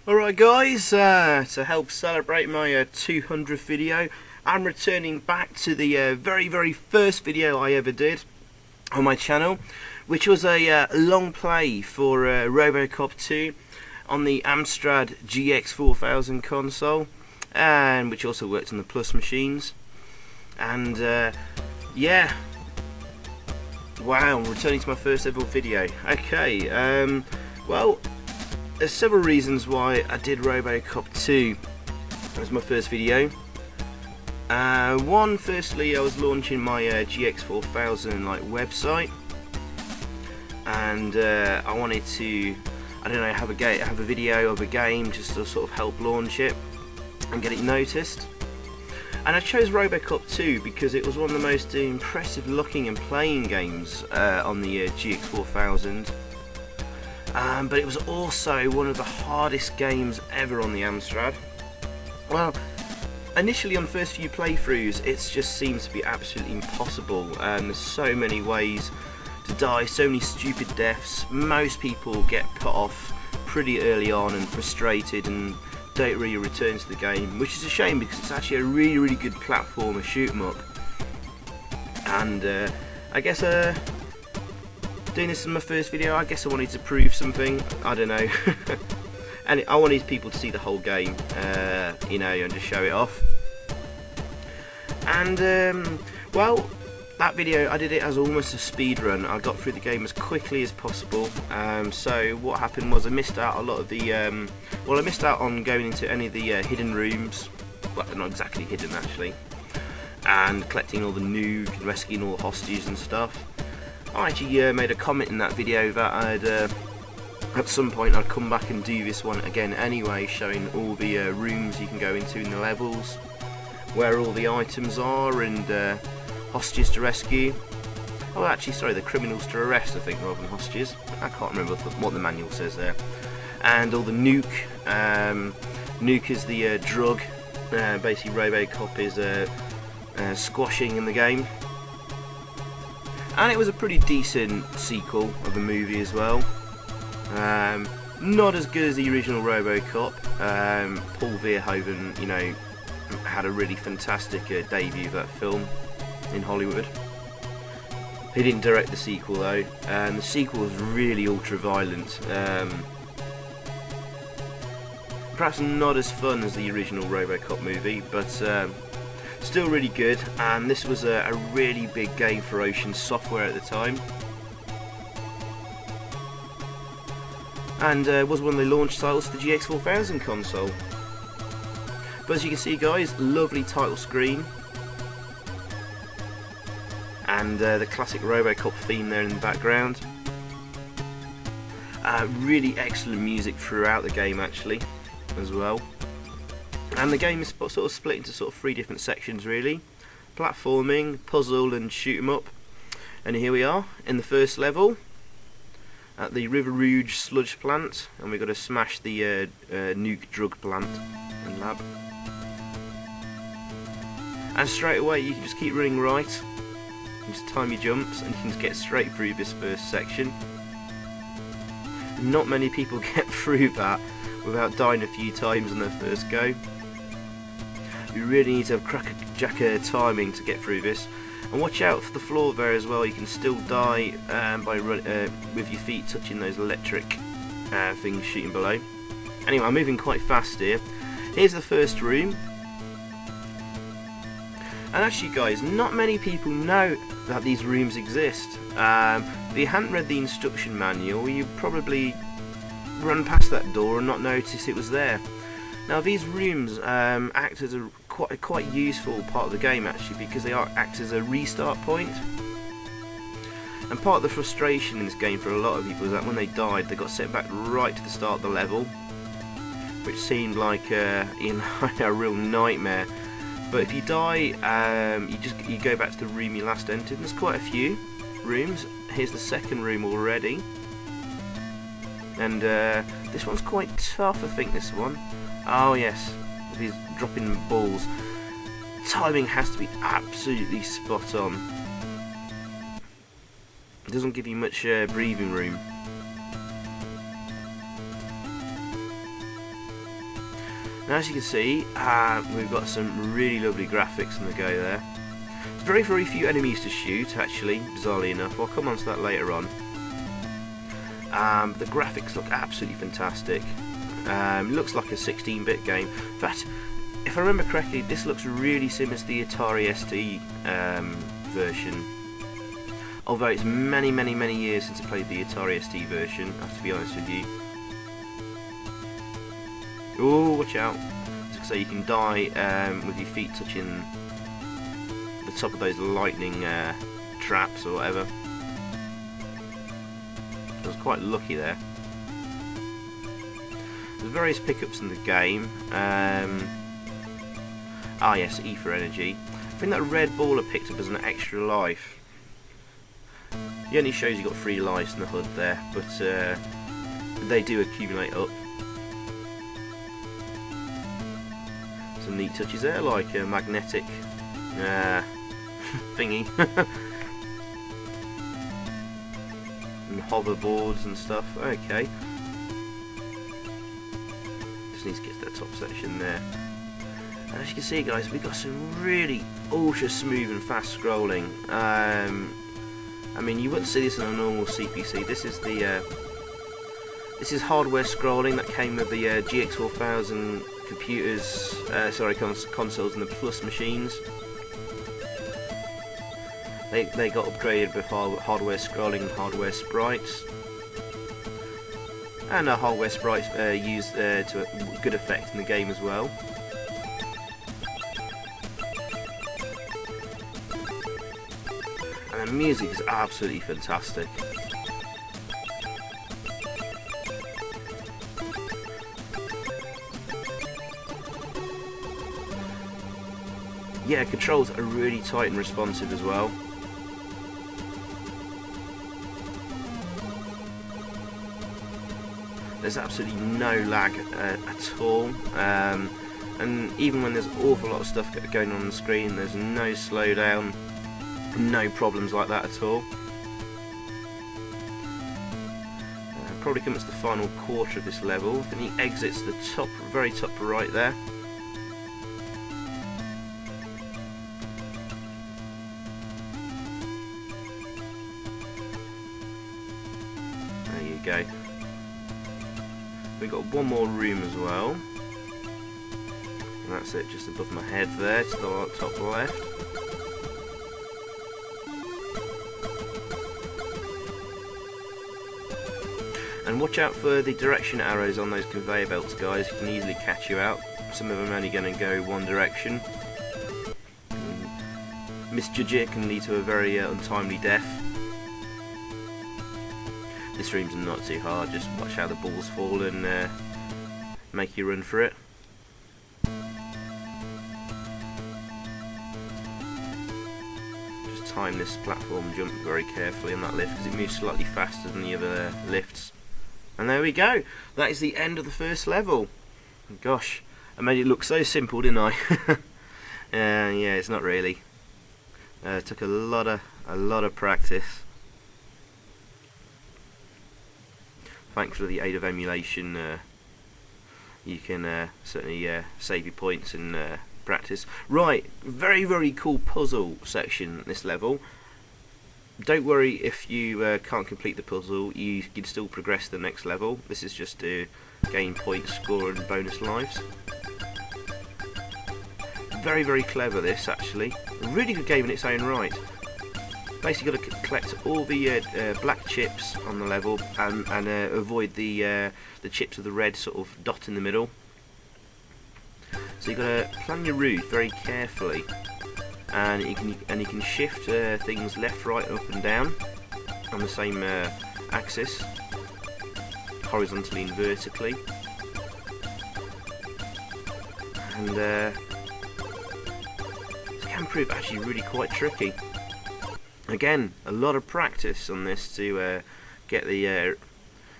Alright guys, to help celebrate my 200th video, I'm returning back to the very first video I ever did on my channel, which was a long play for Robocop 2 on the AMSTRAD GX4000 console, and which also worked on the Plus machines. And yeah, wow, I'm returning to my first ever video. Okay, well, there's several reasons why I did Robocop 2 as my first video. Firstly, I was launching my GX4000 website, and I wanted to, have a video of a game just to sort of help launch it and get it noticed. And I chose Robocop 2 because it was one of the most impressive looking and playing games on the GX4000. But it was also one of the hardest games ever on the Amstrad. Well, initially on the first few playthroughs it just seems to be absolutely impossible. There's so many ways to die, so many stupid deaths. Most people get put off pretty early on and frustrated and don't really return to the game, which is a shame because it's actually a really good platformer shoot 'em up. And I guess doing this in my first video, I guess I wanted to prove something, I don't know. And I wanted people to see the whole game, and just show it off. And well, that video I did it as almost a speed run. I got through the game as quickly as possible. So what happened was I missed out a lot of the I missed out on going into any of the hidden rooms. Well, not exactly hidden actually, and collecting all the Nuke and rescuing all the hostages and stuff. I actually made a comment in that video that at some point I'd come back and do this one again anyway, showing all the rooms you can go into in the levels, where all the items are, and hostages to rescue. Oh, actually, sorry, the criminals to arrest, I think, rather than hostages. I can't remember what the manual says there. And all the Nuke. Nuke is the drug. Basically, Robocop is squashing in the game. And it was a pretty decent sequel of the movie as well. Not as good as the original Robocop. Paul Verhoeven, had a really fantastic debut of that film in Hollywood. He didn't direct the sequel though, and the sequel was really ultra violent. Perhaps not as fun as the original Robocop movie, but still really good. And this was a really big game for Ocean Software at the time, and was one of the launch titles for the GX4000 console. But as you can see guys, lovely title screen, and the classic Robocop theme there in the background. Really excellent music throughout the game actually as well. And the game is sort of split into sort of three different sections really: platforming, puzzle and shoot 'em up. And here we are in the first level at the River Rouge sludge plant, and we've got to smash the Nuke drug plant and lab. And straight away you can just keep running right, just time your jumps, and you can just get straight through this first section. Not many people get through that without dying a few times on their first go. You really need to have crackerjack timing to get through this. And watch out for the floor there as well. You can still die with your feet touching those electric things shooting below. Anyway, I'm moving quite fast here. Here's the first room. And actually guys, not many people know that these rooms exist. If you hadn't read the instruction manual, you'd probably run past that door and not notice it was there. Now these rooms act as a quite useful part of the game actually, because they act as a restart point. And part of the frustration in this game for a lot of people is that when they died, they got sent back right to the start of the level, which seemed like a real nightmare. But if you die, you go back to the room you last entered. And there's quite a few rooms. Here's the second room already, and this one's quite tough, I think. This one, oh yes, with these dropping balls, timing has to be absolutely spot on. It doesn't give you much breathing room. Now, as you can see, we've got some really lovely graphics on the go there. There's very few enemies to shoot, actually, bizarrely enough. I'll come on to that later on. The graphics look absolutely fantastic. Looks like a 16-bit game. In fact, if I remember correctly, this looks really similar to the Atari ST version. Although it's many years since I played the Atari ST version, I have to be honest with you. Oh, watch out. So you can die with your feet touching the top of those lightning traps or whatever. I was quite lucky there. There's various pickups in the game. Yes, E for energy. I think that red ball I picked up as an extra life. It only shows you got 3 lives in the HUD there, but they do accumulate up. Some neat touches there, like a magnetic thingy. And hoverboards and stuff. Okay. Just need to get to that top section there. And as you can see, guys, we've got some really ultra smooth and fast scrolling. I mean, you wouldn't see this on a normal CPC. This is the this is hardware scrolling that came with the GX4000 computers, consoles and the Plus machines. They got upgraded with hardware scrolling and hardware sprites. And hardware sprites used to a good effect in the game as well. And the music is absolutely fantastic. Yeah, controls are really tight and responsive as well. There's absolutely no lag at all, and even when there's an awful lot of stuff going on the screen, there's no slowdown, no problems like that at all. Probably comes to the final quarter of this level. Then he exits the top, very top right there. There you go. We've got one more room as well, and that's it, just above my head there, to the top left. And watch out for the direction arrows on those conveyor belts, guys. It can easily catch you out. Some of them are only going to go one direction. Misjudge it can lead to a very untimely death. This room's not too hard, just watch how the balls fall and make you run for it. Just time this platform jump very carefully on that lift because it moves slightly faster than the other lifts. And there we go, that is the end of the first level. Gosh, I made it look so simple, didn't I? Yeah, it's not really. It took a lot of practice. Thanks to the aid of emulation, you can certainly save your points and practice. Right, very cool puzzle section this level. Don't worry if you can't complete the puzzle, you can still progress to the next level. This is just to gain points, score and bonus lives. Very clever this, actually. A really good game in its own right. Basically got to collect all the black chips on the level and avoid the chips with the red sort of dot in the middle. So you've got to plan your route very carefully, and you can shift things left, right, up and down on the same axis, horizontally and vertically. And it can prove actually really quite tricky. Again, a lot of practice on this to get the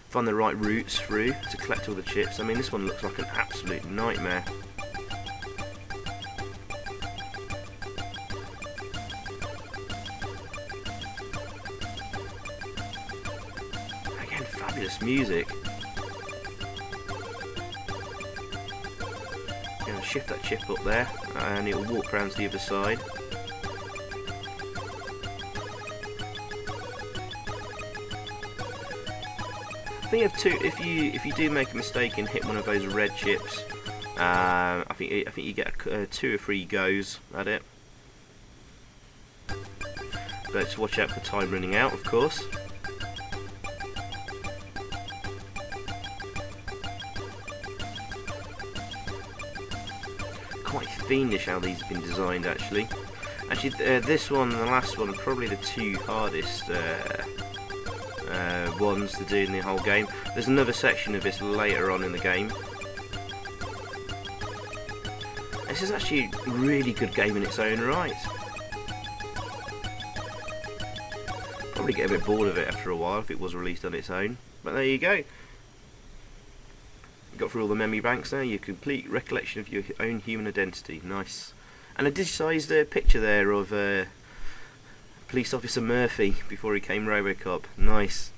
find the right routes through to collect all the chips. I mean, this one looks like an absolute nightmare. Again, fabulous music. Gonna shift that chip up there, and it'll walk around to the other side. I think if you do make a mistake and hit one of those red chips, I think you get 2 or 3 goes at it. But just watch out for time running out, of course. Quite fiendish how these have been designed, actually. Actually, this one and the last one are probably the 2 hardest ones to do in the whole game. There's another section of this later on in the game. This is actually a really good game in its own right. Probably get a bit bored of it after a while if it was released on its own. But there you go. Got through all the memory banks now. Your complete recollection of your own human identity. Nice. And a digitised picture there of Police Officer Murphy before he became Robocop. Nice.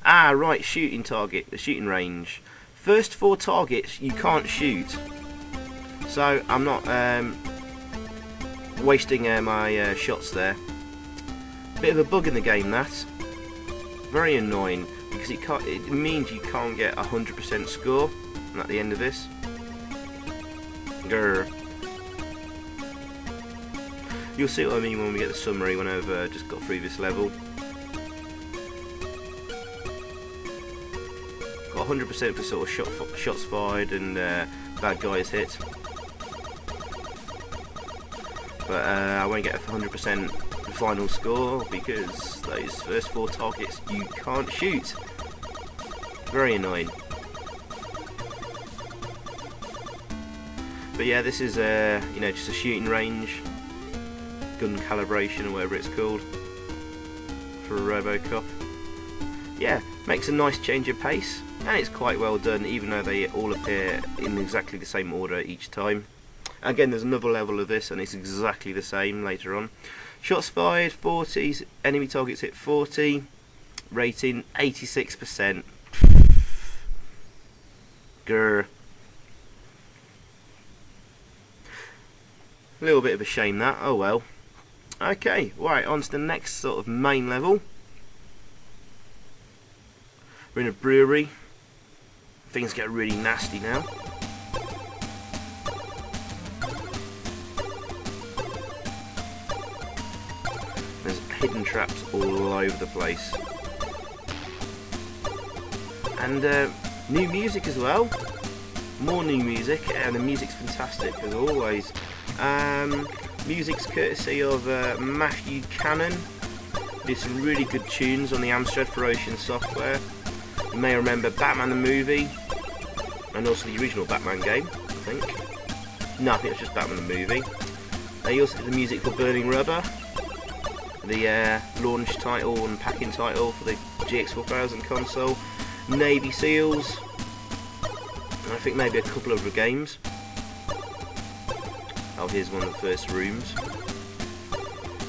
Ah, right. Shooting target. The shooting range. First 4 targets you can't shoot. So I'm not wasting my shots there. Bit of a bug in the game, that. Very annoying, because it means you can't get 100% score at the end of this. Grr. You'll see what I mean when we get the summary when I've just got through this level. Got 100% for sort of shots fired and bad guys hit. But I won't get a 100% final score because those first 4 targets you can't shoot. Very annoying. But yeah, this is you know, just a shooting range, gun calibration or whatever it's called for a Robocop. Yeah, makes a nice change of pace, and it's quite well done, even though they all appear in exactly the same order each time. Again, there's another level of this, and it's exactly the same later on. Shots fired 40, enemy targets hit 40, rating 86%. Grr. A little bit of a shame that, oh well. Okay, right, on to the next sort of main level. We're in a brewery. Things get really nasty now. There's hidden traps all over the place. And new music as well. More new music, and the music's fantastic as always. Music's courtesy of Matthew Cannon. Did some really good tunes on the AMSTRAD for Ocean Software. You may remember Batman the movie, and also the original Batman game, I think. No, I think it's just Batman the movie. He also did the music for Burning Rubber, the launch title and packing title for the GX4000 console, Navy SEALs, and I think maybe a couple of other games. Oh, here's one of the first rooms.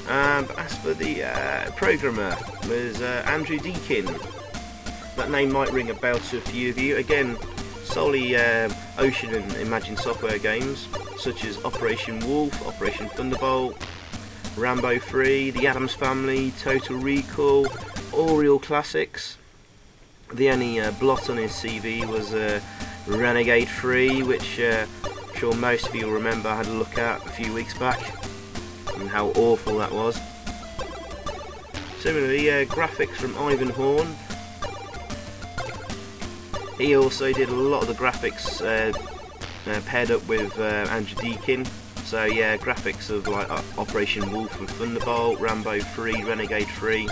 But as for the programmer, was Andrew Deakin. That name might ring a bell to a few of you. Again, solely Ocean and Imagine Software games, such as Operation Wolf, Operation Thunderbolt, Rambo 3, The Addams Family, Total Recall, all real classics. The only blot on his CV was Renegade 3, which I'm sure most of you will remember I had a look at a few weeks back, and how awful that was. Similarly, graphics from Ivan Horn. He also did a lot of the graphics paired up with Andrew Deakin. So yeah, graphics of like Operation Wolf and Thunderbolt, Rambo 3, Renegade 3,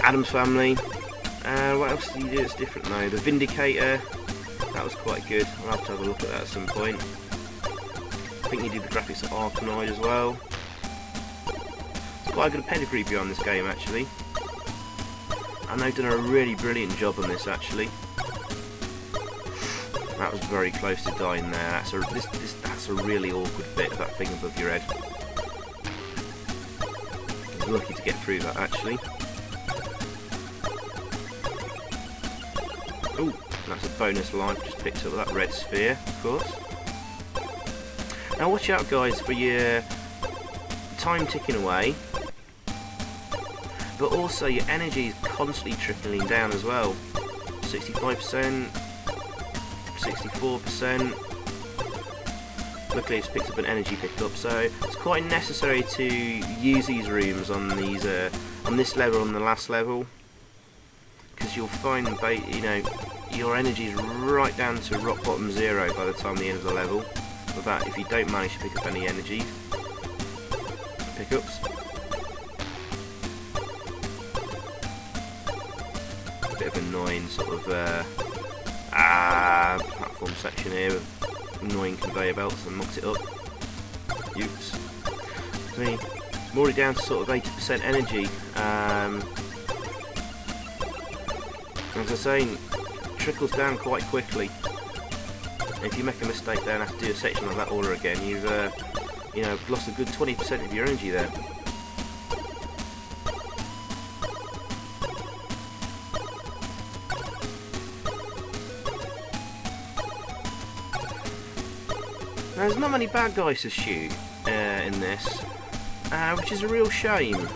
Addams Family. What else did he do that's different though? The Vindicator, that was quite good. I'll have to have a look at that at some point. I think he did the graphics of Arkanoid as well. It's quite a good pedigree behind this game actually. And they've done a really brilliant job on this actually. That was very close to dying there. That's a really awkward bit of that thing above your head. I was lucky to get through that actually. Ooh, that's a bonus life. Just picked up that red sphere, of course. Now watch out guys for your time ticking away, but also your energy is constantly trickling down as well. 65%, 64%. Luckily it's picked up an energy pickup, so it's quite necessary to use these rooms on these on this level, on the last level, because you'll find your energy is right down to rock bottom zero by the time the end of the level, without, if you don't manage to pick up any energy pickups. Bit of annoying sort of platform section here. Annoying conveyor belts and mucked it up. Oops. See, I'm already down to sort of 80% energy. As I say, it trickles down quite quickly. If you make a mistake there and have to do a section like that all over again, you've lost a good 20% of your energy there. Now, there's not many bad guys to shoot in this, which is a real shame.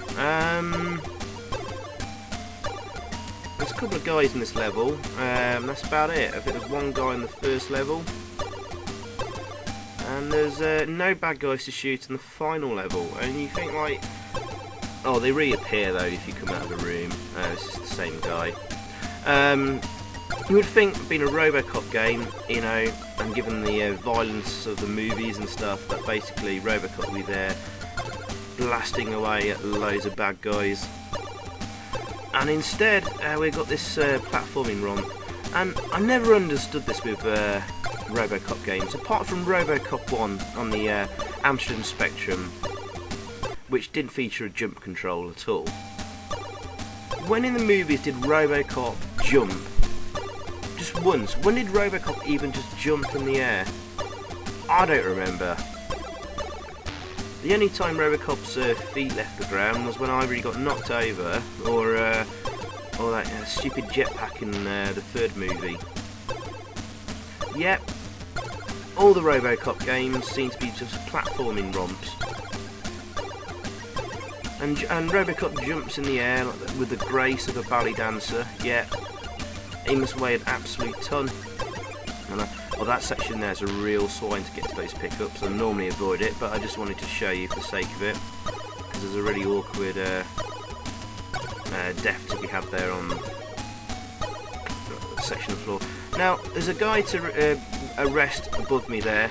There's a couple of guys in this level, that's about it. I think there's one guy in the first level, and there's no bad guys to shoot in the final level. And you think like, oh, they reappear though if you come out of the room. It's just the same guy. You would think, being a Robocop game, and given the violence of the movies and stuff, that basically Robocop will be there blasting away at loads of bad guys. And instead, we've got this platforming romp. And I never understood this with Robocop games, apart from Robocop 1 on the Amstrad Spectrum, which didn't feature a jump control at all. When in the movies did Robocop jump? Just once. When did Robocop even just jump in the air? I don't remember. The only time Robocop's feet left the ground was when either he got knocked over, or that stupid jetpack in the third movie. Yep, all the Robocop games seem to be just platforming romps. And Robocop jumps in the air with the grace of a ballet dancer. Yeah, he must weigh an absolute ton. And that section there's a real swine to get to those pickups. I normally avoid it, but I just wanted to show you for the sake of it, because there's a really awkward death to be had there on the section of the floor. Now, there's a guy to arrest above me there.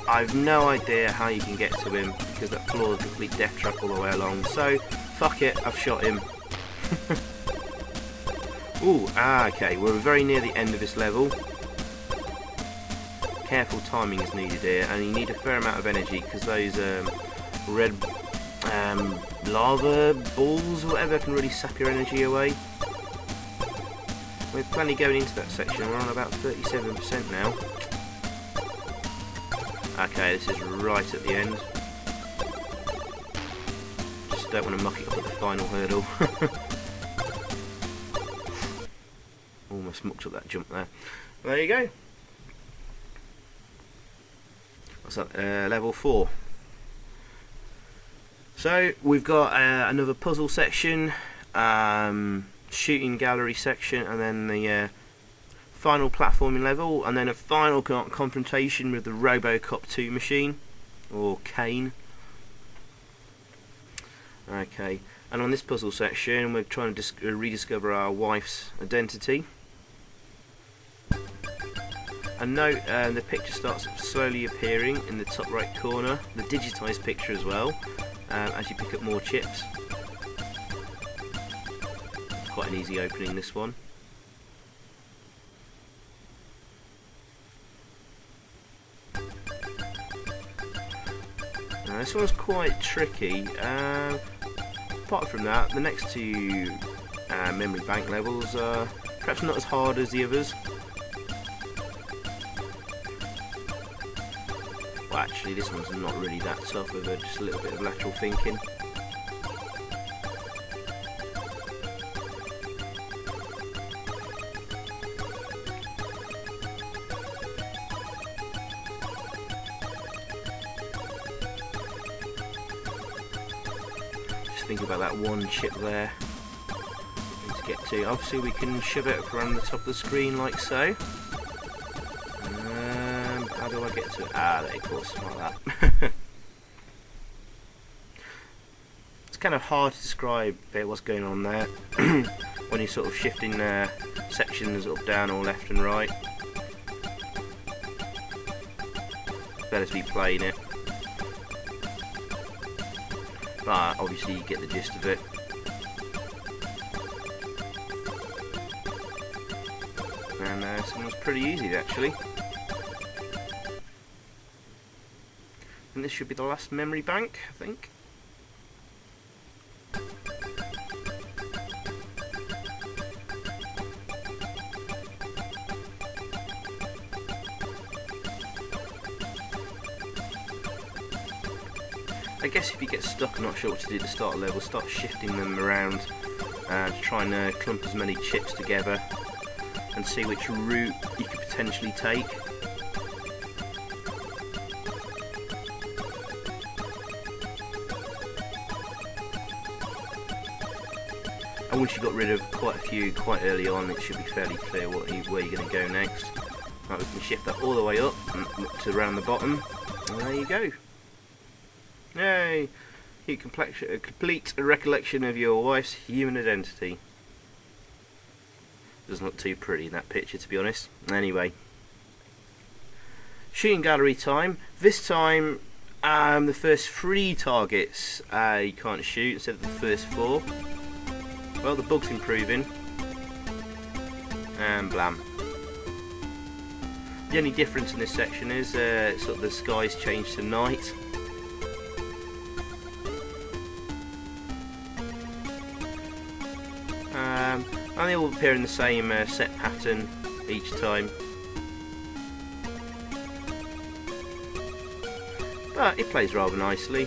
I've no idea how you can get to him, because that floor is a complete death trap all the way along. So, fuck it, I've shot him. Ooh, okay, we're very near the end of this level. Careful timing is needed here, and you need a fair amount of energy, because those red lava balls or whatever can really sap your energy away. We're plenty going into that section. We're on about 37% now. Okay, this is right at the end. Just don't want to muck it up at the final hurdle. Almost mucked up that jump there. There you go. What's that? Level 4. So we've got another puzzle section, shooting gallery section, and then the final platforming level, and then a final confrontation with the Robocop 2 machine, or Kane. Okay, and on this puzzle section we're trying to rediscover our wife's identity. And note, the picture starts slowly appearing in the top right corner, the digitised picture as well, as you pick up more chips. Quite an easy opening, this one. Now, this one's quite tricky. Apart from that, the next two memory bank levels are perhaps not as hard as the others. Well, actually, this one's not really that tough, with just a little bit of lateral thinking. just thinking about that one chip there. To get to. Obviously we can shove it around the top of the screen like so. How do I get to it? Ah, there, of course, like that. It's kind of hard to describe what's going on there when you're sort of shifting sections up, down, or left and right. Better to be playing it. But obviously you get the gist of it. And this one's pretty easy actually. And this should be the last memory bank, I think. I guess if you get stuck and not sure what to do at the start of the level, start shifting them around to try and clump as many chips together and see which route you could potentially take. And once you got rid of quite a few quite early on, it should be fairly clear where you're going to go next. Right, we can shift that all the way up to around the bottom, and there you go. Yay! You complete a recollection of your wife's human identity. Doesn't look too pretty in that picture, to be honest. Anyway, shooting gallery time. This time, the first 3 targets you can't shoot instead of the first 4. Well, the bug's improving. And blam. The only difference in this section is sort of the skies change to night. And they all appear in the same set pattern each time. But it plays rather nicely.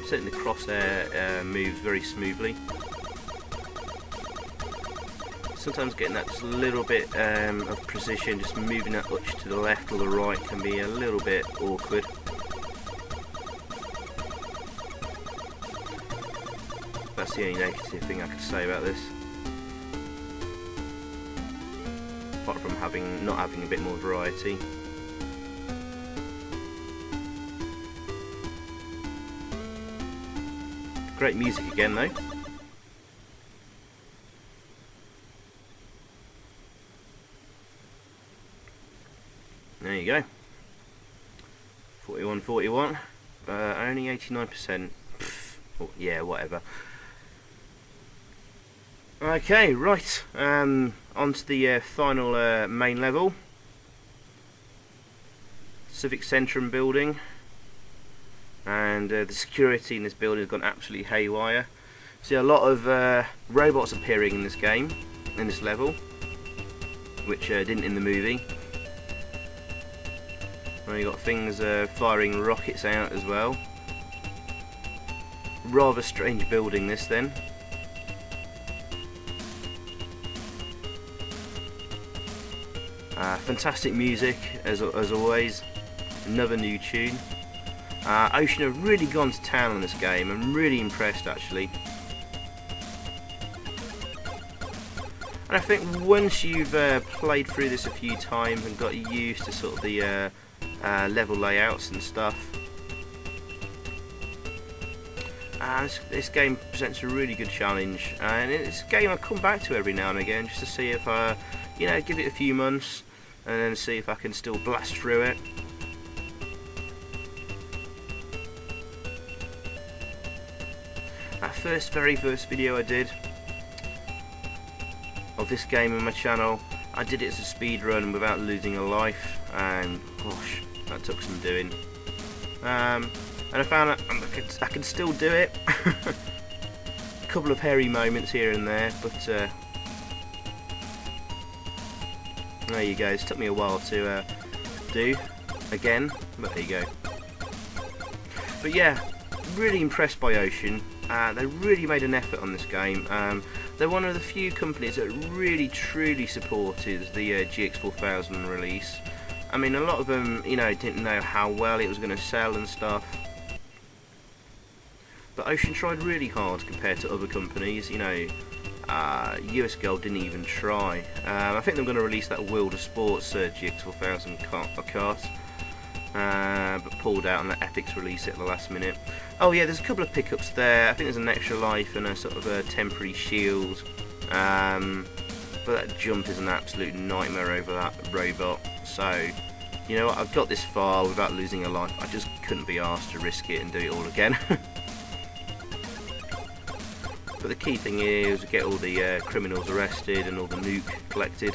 Certainly the crosshair moves very smoothly. Sometimes getting that just a little bit of precision, just moving that much to the left or the right, can be a little bit awkward. That's the only negative thing I could say about this. Apart from not having a bit more variety. Great music again though. There you go. 41, only 89%. Oh, yeah, whatever. Okay, right. On to the final main level. Civic Centrum building. And the security in this building has gone absolutely haywire. See a lot of robots appearing in this game, in this level, which didn't in the movie. And you got things firing rockets out as well. Rather strange building this then. Fantastic music as always. Another new tune. Ocean have really gone to town on this game. I'm really impressed actually. And I think once you've played through this a few times and got used to sort of the level layouts and stuff, this game presents a really good challenge, and it's a game I come back to every now and again just to see if you know, give it a few months and then see if I can still blast through it. That very first video I did of this game on my channel, I did it as a speed run without losing a life, and gosh, that took some doing. And I found that I can still do it. A couple of hairy moments here and there, but there you go. It took me a while to do again, but there you go. But yeah, really impressed by Ocean. They really made an effort on this game. They're one of the few companies that really truly supported the GX4000 release. I mean, a lot of them, you know, didn't know how well it was going to sell and stuff. But Ocean tried really hard compared to other companies. You know, US Gold didn't even try. I think they're going to release that World of Sports GX4000 cart, but pulled out and let Epix release it at the last minute. Oh yeah, there's a couple of pickups there. I think there's an extra life and a sort of a temporary shield. But that jump is an absolute nightmare over that robot. So, you know what, I've got this far without losing a life. I just couldn't be asked to risk it and do it all again. But the key thing is to get all the criminals arrested and all the Nuke collected.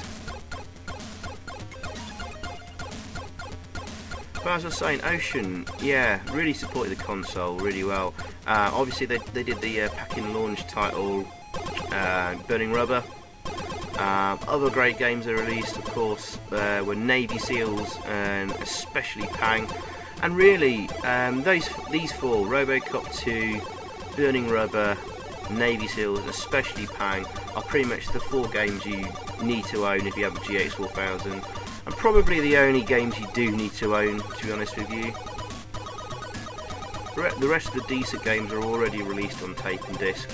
But as I was saying, Ocean, yeah, really supported the console really well. Obviously they did the pack-in launch title, Burning Rubber. Other great games they released, of course, were Navy Seals and especially Pang. And really, these four, Robocop 2, Burning Rubber, Navy Seals and especially Pang, are pretty much the four games you need to own if you have a GX4000. And probably the only games you do need to own, to be honest with you. The rest of the decent games are already released on tape and disc.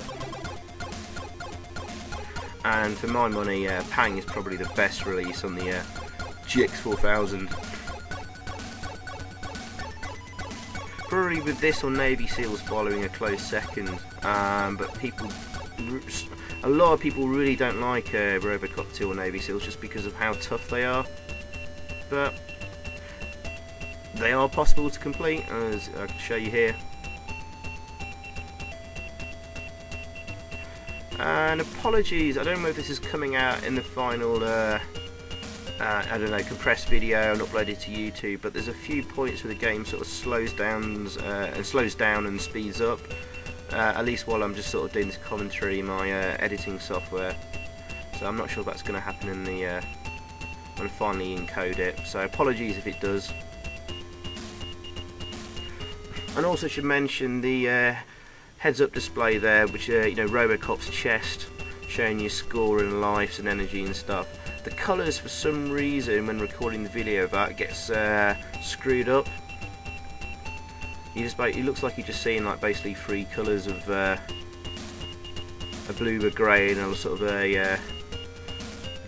And for my money, Pang is probably the best release on the GX4000. Probably with this or Navy Seals following a close second, but a lot of people really don't like Robocop 2 or Navy Seals just because of how tough they are. But they are possible to complete, as I can show you here. And apologies, I don't know if this is coming out in the final, I don't know, compressed video and uploaded to YouTube, but there's a few points where the game sort of slows down and speeds up, at least while I'm just sort of doing this commentary in my editing software. So I'm not sure if that's going to happen in the when I finally encode it, so apologies if it does. And also should mention the heads-up display there, which you know, Robocop's chest, showing you score and lives and energy and stuff. The colours, for some reason, when recording the video of that, gets screwed up. It looks like you're just seeing like basically three colours of a blue, a grey, and a sort of a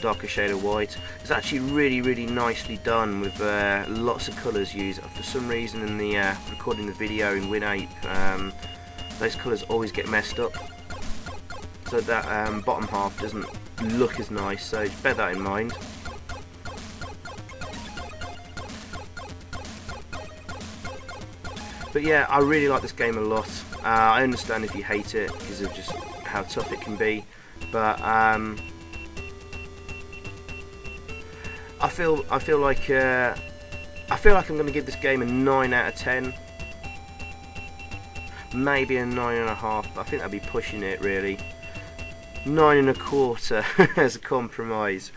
darker shade of white. It's actually really nicely done with lots of colours used. For some reason, in the recording the video in WinApe, those colours always get messed up, so that bottom half doesn't look as nice, so just bear that in mind. But yeah, I really like this game a lot. I understand if you hate it because of just how tough it can be, but I feel like I'm going to give this game a 9 out of 10. Maybe a 9.5, but I think I'd be pushing it really. 9.25 as a compromise.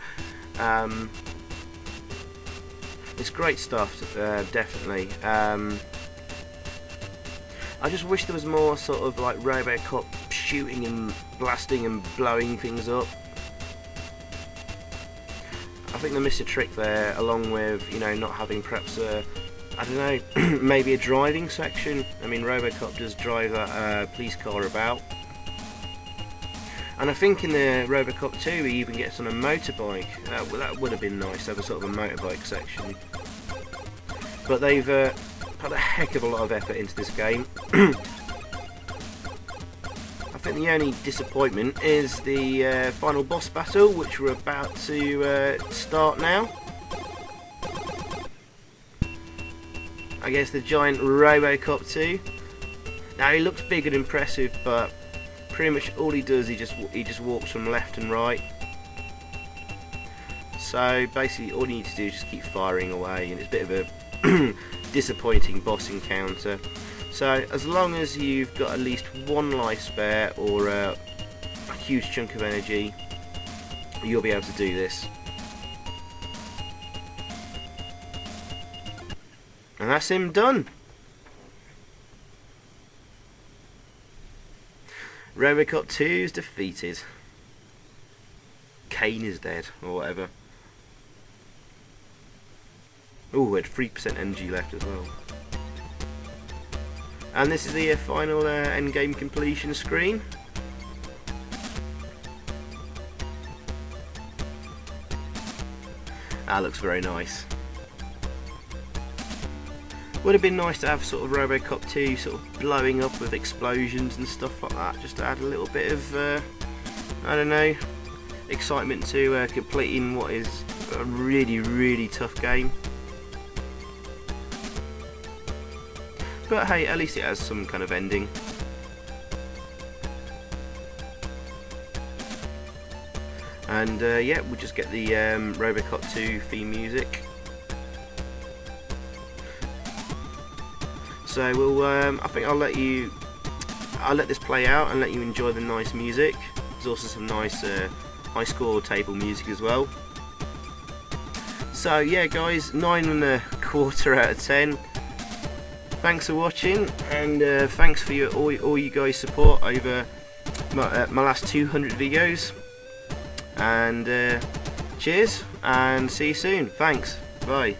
It's great stuff, definitely. I just wish there was more sort of like Robocop shooting and blasting and blowing things up. I think they missed a trick there, along with, you know, not having perhaps a, I don't know, maybe a driving section. I mean, Robocop does drive that police car about. And I think in the Robocop 2 he even gets on a motorbike. That would have been nice to have a sort of a motorbike section. But they've put a heck of a lot of effort into this game. I think the only disappointment is the final boss battle, which we're about to start now. I guess the giant Robocop 2. Now he looks big and impressive, but pretty much all he does, he just walks from left and right. So basically all you need to do is just keep firing away, and it's a bit of a disappointing boss encounter. So as long as you've got at least one life spare or a huge chunk of energy, you'll be able to do this. And that's him done. Robocop 2 is defeated. Kane is dead, or whatever. Oh, we had 3% energy left as well. And this is the final end game completion screen. That looks very nice. Would have been nice to have sort of Robocop 2 sort of blowing up with explosions and stuff like that, just to add a little bit of, I don't know, excitement to completing what is a really tough game. But hey, at least it has some kind of ending. And yeah, we'll just get the Robocop 2 theme music. So we'll, I think I'll let this play out and let you enjoy the nice music. There's also some nice high score table music as well. So yeah, guys, 9.25 out of 10. Thanks for watching, and thanks for all you guys' support over my last 200 videos. And cheers, and see you soon. Thanks. Bye.